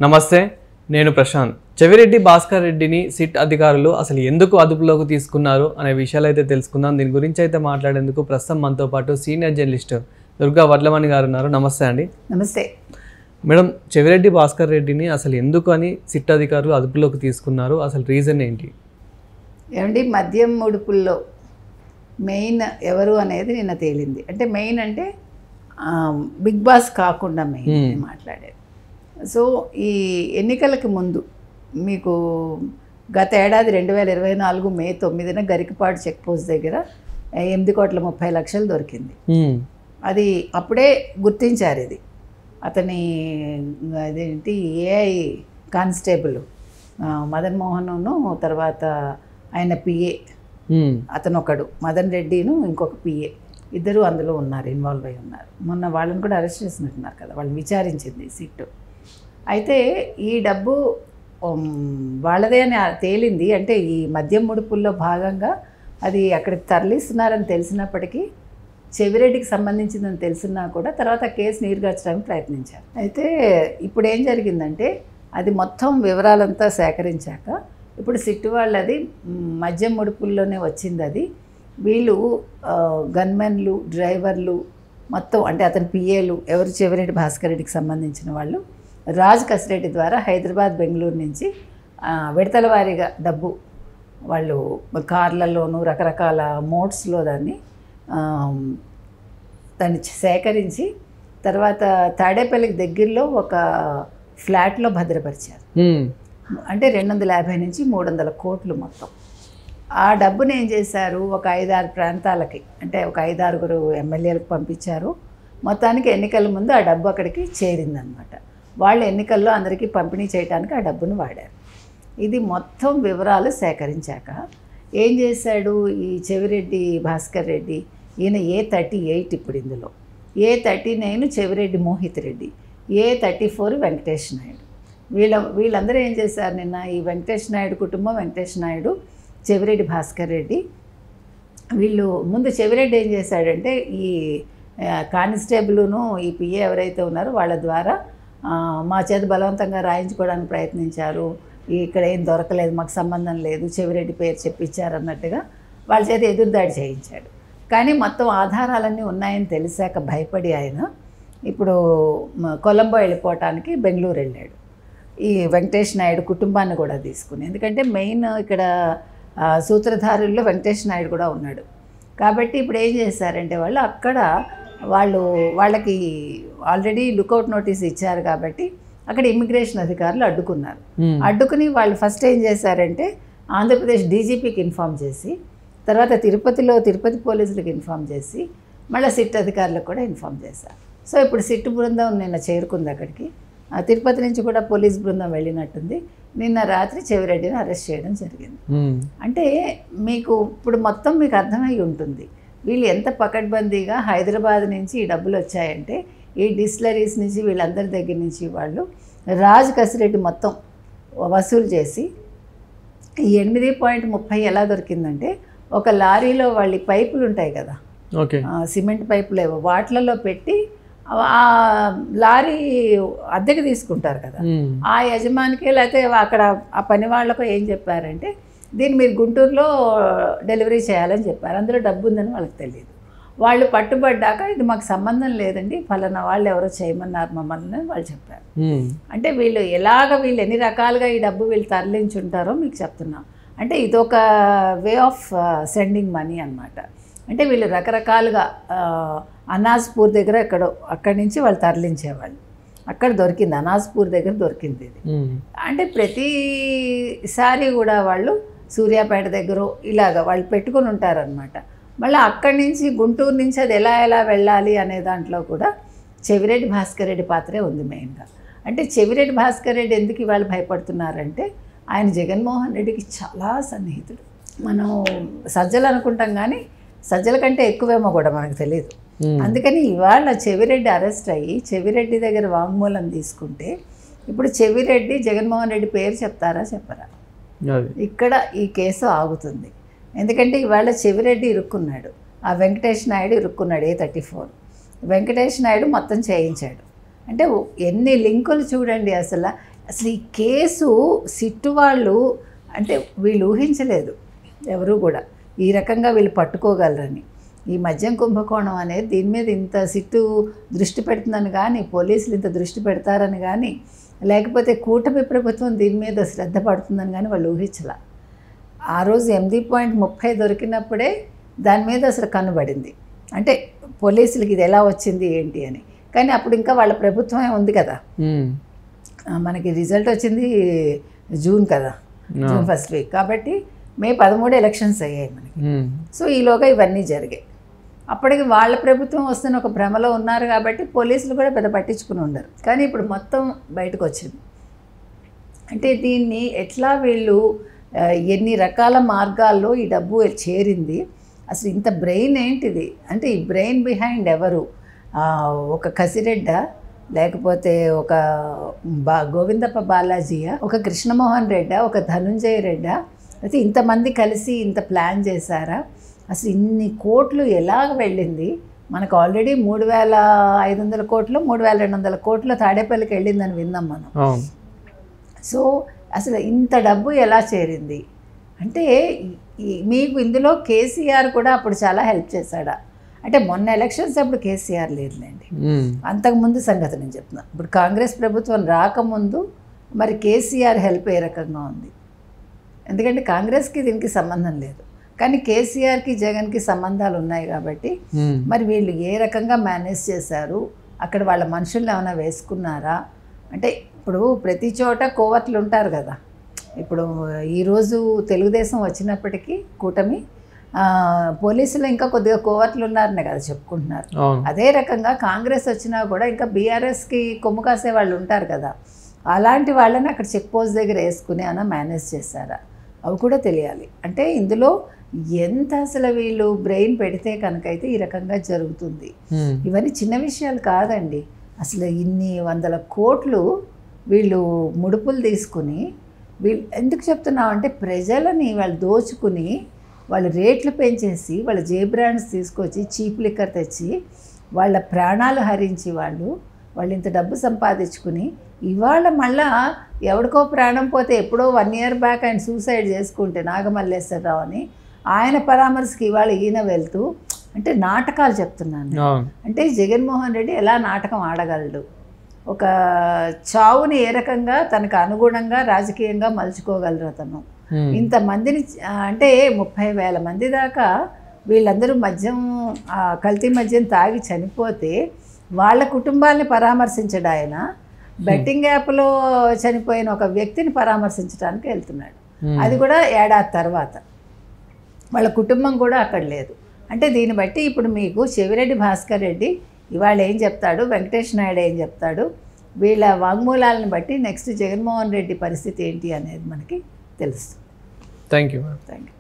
నమస్తే, నేను ప్రశాంత్. చెవిరెడ్డి భాస్కర్ రెడ్డిని సిట్ అధికారులు అసలు ఎందుకు అదుపులోకి తీసుకున్నారు అనే విషయాలు అయితే తెలుసుకుందాం. దీని గురించి అయితే మాట్లాడేందుకు ప్రస్తుతం మనతో పాటు సీనియర్ జర్నలిస్ట్ దుర్గా వడ్లమణి గారు ఉన్నారు. నమస్తే అండి. నమస్తే మేడం, చెవిరెడ్డి భాస్కర్ రెడ్డిని అసలు ఎందుకు అని సిట్ అధికారులు అదుపులోకి తీసుకున్నారు, అసలు రీజన్ ఏంటి? ఏమండి, మద్యం ముడుపుల్లో మెయిన్ ఎవరు అనేది నిన్న తేలింది. అంటే మెయిన్ అంటే బిగ్ బాస్ కాకుండా మెయిన్ మాట్లాడేది. సో ఈ ఎన్నికలకి ముందు మీకు గత ఏడాది 2024 మే 9న గరికపాడు చెక్ పోస్ట్ దగ్గర 8,30,00,000 దొరికింది. అది అప్పుడే గుర్తించారు. ఇది అతని అదేంటి ఏఐ కానిస్టేబుల్ మదన్ మోహన్ను, తర్వాత ఆయన పిఏ అతను ఒకడు మదన్ రెడ్డిను, ఇంకొక పిఏ, ఇద్దరు అందులో ఉన్నారు, ఇన్వాల్వ్ అయి ఉన్నారు. మొన్న వాళ్ళని కూడా అరెస్ట్ చేసినట్టున్నారు కదా, వాళ్ళని విచారించింది సిట్టు. అయితే ఈ డబ్బు వాళ్ళదే అని తేలింది. అంటే ఈ మద్యం ముడుపుల్లో భాగంగా అది అక్కడికి తరలిస్తున్నారని తెలిసినప్పటికీ, చెవిరెడ్డికి సంబంధించిందని తెలిసినా కూడా తర్వాత కేసు నీరుగార్చడానికి ప్రయత్నించారు. అయితే ఇప్పుడు ఏం జరిగిందంటే, అది మొత్తం వివరాలంతా సేకరించాక ఇప్పుడు సిట్టు వాళ్ళది మద్యం ముడుపుల్లోనే వచ్చింది. అది వీళ్ళు గన్మెన్లు, డ్రైవర్లు మొత్తం, అంటే అతని పిఏలు ఎవరు, చెవిరెడ్డి భాస్కర్ రెడ్డికి సంబంధించిన వాళ్ళు రాజ్ కసిరెడ్డి ద్వారా హైదరాబాద్, బెంగళూరు నుంచి విడతల వారీగా డబ్బు వాళ్ళు కార్లలోనూ రకరకాల మోడ్స్లో దాన్ని సేకరించి తర్వాత తాడేపల్లికి దగ్గరలో ఒక ఫ్లాట్లో భద్రపరిచారు. అంటే 250 నుంచి 300 కోట్లు మొత్తం. ఆ డబ్బుని ఏం చేశారు, ఒక 5-6 ప్రాంతాలకి, అంటే ఒక 5-6 ఎమ్మెల్యేలకు పంపించారు. మొత్తానికి ఎన్నికల ముందు ఆ డబ్బు అక్కడికి చేరిందనమాట. వాళ్ళు ఎన్నికల్లో అందరికీ పంపిణీ చేయడానికి ఆ డబ్బును వాడారు. ఇది మొత్తం వివరాలు సేకరించాక ఏం చేశాడు ఈ చెవిరెడ్డి భాస్కర్ రెడ్డి, ఈయన A38 ఇప్పుడు ఇందులో, A39 చెవిరెడ్డి మోహిత్ రెడ్డి, A34 వెంకటేష్ నాయుడు. వీళ్ళందరూ ఏం చేశారు నిన్న, ఈ వెంకటేష్ నాయుడు కుటుంబం, వెంకటేష్ నాయుడు, చెవిరెడ్డి భాస్కర్ రెడ్డి, వీళ్ళు ముందు చెవిరెడ్డి ఏం చేశాడంటే ఈ కానిస్టేబుల్ను, ఈ పిఏ ఎవరైతే ఉన్నారో వాళ్ళ ద్వారా మా చేత బలవంతంగా రాయించుకోవడానికి ప్రయత్నించారు, ఇక్కడ ఏం దొరకలేదు, మాకు సంబంధం లేదు, చెవిరెడ్డి పేరు చెప్పించారు అన్నట్టుగా వాళ్ళ చేత ఎదురుదాడి చేయించాడు. కానీ మొత్తం ఆధారాలన్నీ ఉన్నాయని తెలిసాక భయపడి ఆయన ఇప్పుడు కొలంబో వెళ్ళిపోవటానికి బెంగళూరు వెళ్ళాడు, ఈ వెంకటేష్ నాయుడు కుటుంబాన్ని కూడా తీసుకుని. ఎందుకంటే మెయిన్ ఇక్కడ సూత్రధారుల్లో వెంకటేష్ నాయుడు కూడా ఉన్నాడు. కాబట్టి ఇప్పుడు ఏం చేశారంటే వాళ్ళు అక్కడ వాళ్ళకి ఆల్రెడీ లుకౌట్ నోటీస్ ఇచ్చారు కాబట్టి అక్కడ ఇమిగ్రేషన్ అధికారులు అడ్డుకున్నారు. అడ్డుకుని వాళ్ళు ఫస్ట్ ఏం చేశారంటే ఆంధ్రప్రదేశ్ డీజీపీకి ఇన్ఫామ్ చేసి, తర్వాత తిరుపతి పోలీసులకు ఇన్ఫామ్ చేసి, మళ్ళీ సిట్ అధికారులకు కూడా ఇన్ఫామ్ చేశారు. సో ఇప్పుడు సిట్ బృందం నిన్న చేరుకుంది అక్కడికి. తిరుపతి నుంచి కూడా పోలీస్ బృందం వెళ్ళినట్టుంది. నిన్న రాత్రి చెవిరెడ్డిని అరెస్ట్ చేయడం జరిగింది. అంటే మీకు ఇప్పుడు మొత్తం మీకు అర్థమై ఉంటుంది వీళ్ళు ఎంత పకడ్బందీగా హైదరాబాద్ నుంచి ఈ డబ్బులు వచ్చాయంటే, ఈ డిస్టిలరీస్ నుంచి వీళ్ళందరి దగ్గర నుంచి వాళ్ళు రాజ్ కసిరెడ్డి మొత్తం వసూలు చేసి ఈ 8.30 ఎలా దొరికిందంటే, ఒక లారీలో వాళ్ళ పైపులు ఉంటాయి కదా, సిమెంట్ పైపులు ఏవో, వాటిలలో పెట్టి ఆ లారీ అద్దెకి తీసుకుంటారు కదా, ఆ యజమానికి లేకపోతే అక్కడ ఆ పని వాళ్ళకు ఏం చెప్పారంటే, దీన్ని మీరు గుంటూరులో డెలివరీ చేయాలని చెప్పారు. అందులో డబ్బు ఉందని వాళ్ళకి తెలియదు. వాళ్ళు పట్టుబడ్డాక ఇది మాకు సంబంధం లేదండి, ఫలానా వాళ్ళు ఎవరో చేయమన్నారు మమ్మల్ని వాళ్ళు చెప్పారు. అంటే వీళ్ళు ఎన్ని రకాలుగా ఈ డబ్బు వీళ్ళు తరలించుంటారో మీకు చెప్తున్నాం. అంటే ఇదొక వే ఆఫ్ సెండింగ్ మనీ అన్నమాట. అంటే వీళ్ళు రకరకాలుగా అనాజ్పూర్ దగ్గర అక్కడి నుంచి వాళ్ళు తరలించేవాళ్ళు. అక్కడ దొరికింది, అనాజ్పూర్ దగ్గర దొరికింది ఇది. అంటే ప్రతిసారి కూడా వాళ్ళు సూర్యాపేట దగ్గర ఇలాగ వాళ్ళు పెట్టుకుని ఉంటారనమాట. మళ్ళీ అక్కడి నుంచి గుంటూరు నుంచి అది ఎలా వెళ్ళాలి అనే దాంట్లో కూడా చెవిరెడ్డి భాస్కర్ రెడ్డి పాత్రే ఉంది మెయిన్గా. అంటే చెవిరెడ్డి భాస్కర్ రెడ్డి ఎందుకు ఇవాళ భయపడుతున్నారంటే, ఆయన జగన్మోహన్ రెడ్డికి చాలా సన్నిహితుడు. మనం సజ్జలు అనుకుంటాం కానీ సజ్జల కంటే ఎక్కువేమో కూడా మనకు తెలియదు. అందుకని ఇవాళ చెవిరెడ్డి అరెస్ట్ అయ్యి చెవిరెడ్డి దగ్గర వాంగ్మూలం తీసుకుంటే, ఇప్పుడు చెవిరెడ్డి జగన్మోహన్ రెడ్డి పేరు చెప్తారా చెప్పరా, ఇక్కడ ఈ కేసు ఆగుతుంది. ఎందుకంటే ఇవాళ చెవిరెడ్డి ఇరుక్కున్నాడు, ఆ వెంకటేష్ నాయుడు ఇరుక్కున్నాడు, A34 వెంకటేష్ నాయుడు మొత్తం చేయించాడు. అంటే ఎన్ని లింకులు చూడండి. అసలు అసలు ఈ కేసు సిట్టు వాళ్ళు అంటే వీళ్ళు ఊహించలేదు ఎవరు కూడా ఈ రకంగా వీళ్ళు పట్టుకోగలరని. ఈ మద్యం కుంభకోణం అనేది దీని మీద ఇంత సిట్టు దృష్టి పెడుతుందని కానీ, పోలీసులు ఇంత దృష్టి పెడతారని కానీ, లేకపోతే కూటమి ప్రభుత్వం దీని మీద శ్రద్ధ పడుతుందని కానీ వాళ్ళు ఊహించాల. ఆ రోజు 8.30 దొరికినప్పుడే దాని మీద అసలు కనుబడింది. అంటే పోలీసులకి ఇది ఎలా వచ్చింది ఏంటి అని. కానీ అప్పుడు ఇంకా వాళ్ళ ప్రభుత్వమే ఉంది కదా. మనకి రిజల్ట్ వచ్చింది జూన్ కదా, జూన్ ఫస్ట్ వీక్. కాబట్టి మే 13 ఎలక్షన్స్ అయ్యాయి మనకి. సో ఈలోగా ఇవన్నీ జరిగాయి. అప్పటికి వాళ్ళ ప్రభుత్వం వస్తున్న ఒక భ్రమలో ఉన్నారు కాబట్టి పోలీసులు కూడా పెద్ద పట్టించుకుని ఉండరు. కానీ ఇప్పుడు మొత్తం బయటకు వచ్చింది. అంటే దీన్ని ఎట్లా వీళ్ళు ఎన్ని రకాల మార్గాల్లో ఈ డబ్బు చేరింది, అసలు ఇంత బ్రెయిన్ ఏంటిది, అంటే ఈ బ్రెయిన్ బిహైండ్ ఎవరు, ఒక కసిరెడ్డ, లేకపోతే ఒక గోవిందప్ప బాలాజీయా, ఒక కృష్ణమోహన్ రెడ్డా, ఒక ధనుంజయ రెడ్డా, అయితే ఇంతమంది కలిసి ఇంత ప్లాన్ చేశారా, అసలు ఇన్ని కోట్లు ఎలాగ వెళ్ళింది. మనకు ఆల్రెడీ 3,500 కోట్లు 3,200 కోట్లు తాడేపల్లికి వెళ్ళిందని విన్నాం మనం. సో అసలు ఇంత డబ్బు ఎలా చేరింది అంటే మీకు ఇందులో కేసీఆర్ కూడా అప్పుడు చాలా హెల్ప్ చేశాడా అంటే మొన్న ఎలక్షన్స్ అప్పుడు కేసీఆర్ లేదులేండి, అంతకుముందు సంగతి నేను చెప్తున్నా. ఇప్పుడు కాంగ్రెస్ ప్రభుత్వం రాకముందు మరి కేసీఆర్ హెల్ప్ ఏ రకంగా ఉంది, ఎందుకంటే కాంగ్రెస్కి దీనికి సంబంధం లేదు, కానీ కేసీఆర్కి జగన్కి సంబంధాలు ఉన్నాయి కాబట్టి మరి వీళ్ళు ఏ రకంగా మేనేజ్ చేశారు, అక్కడ వాళ్ళ మనుషుల్ని ఏమైనా వేసుకున్నారా అంటే ఇప్పుడు ప్రతి చోట కోవర్ట్లు ఉంటారు కదా. ఇప్పుడు ఈరోజు తెలుగుదేశం వచ్చినప్పటికీ కూటమి పోలీసులు ఇంకా కొద్దిగా కోవర్ట్లు ఉన్నారనే కదా చెప్పుకుంటున్నారు. అదే రకంగా కాంగ్రెస్ వచ్చినా కూడా ఇంకా బీఆర్ఎస్కి కొమ్ము కాసే వాళ్ళు ఉంటారు కదా, అలాంటి వాళ్ళని అక్కడ చెక్ పోస్ట్ దగ్గర వేసుకుని అన్న మేనేజ్ చేశారా అవి కూడా తెలియాలి. అంటే ఇందులో ఎంత అసలు వీళ్ళు బ్రెయిన్ పెడితే కనుకైతే ఈ రకంగా జరుగుతుంది. ఇవన్నీ చిన్న విషయాలు కాదండి. అసలు ఇన్ని 100 కోట్లు వీళ్ళు ముడుపులు తీసుకుని వీళ్ళు ఎందుకు చెప్తున్నామంటే ప్రజలని వాళ్ళు దోచుకుని వాళ్ళు రేట్లు పెంచేసి వాళ్ళ జే బ్రాండ్స్ తీసుకొచ్చి చీప్ లిక్కర్ తెచ్చి వాళ్ళ ప్రాణాలు హరించి వాళ్ళు ఇంత డబ్బు సంపాదించుకుని ఇవాళ మళ్ళా ఎవడికో ప్రాణం పోతే ఎప్పుడో 1 year బ్యాక్ ఆయన సూసైడ్ చేసుకుంటే నాగమల్లేశ్వరరావు అని ఆయన పరామర్శకి ఇవాళ ఈయన వెళ్తూ అంటే నాటకాలు చెప్తున్నాను. అంటే జగన్మోహన్ రెడ్డి ఎలా నాటకం ఆడగలడు, ఒక చావుని ఏ రకంగా తనకు అనుగుణంగా రాజకీయంగా మలుచుకోగలరు అతను. ఇంతమందిని అంటే 30,000 మంది దాకా వీళ్ళందరూ మద్యం కల్తీ మద్యం తాగి చనిపోతే వాళ్ళ కుటుంబాలని పరామర్శించడం ఆయన బెట్టింగ్ యాప్లో చనిపోయిన ఒక వ్యక్తిని పరామర్శించడానికి వెళ్తున్నాడు. అది కూడా ఏడాది తర్వాత వాళ్ళ కుటుంబం కూడా అక్కడ లేదు. అంటే దీన్ని బట్టి ఇప్పుడు మీకు చెవిరెడ్డి భాస్కర్ రెడ్డి ఇవాళ ఏం చెప్తాడు, వెంకటేష్ నాయుడు ఏం చెప్తాడు, వీళ్ళ వాంగ్మూలాలను బట్టి నెక్స్ట్ జగన్మోహన్ రెడ్డి పరిస్థితి ఏంటి అనేది మనకి తెలుస్తుంది. Thank you. Thank you.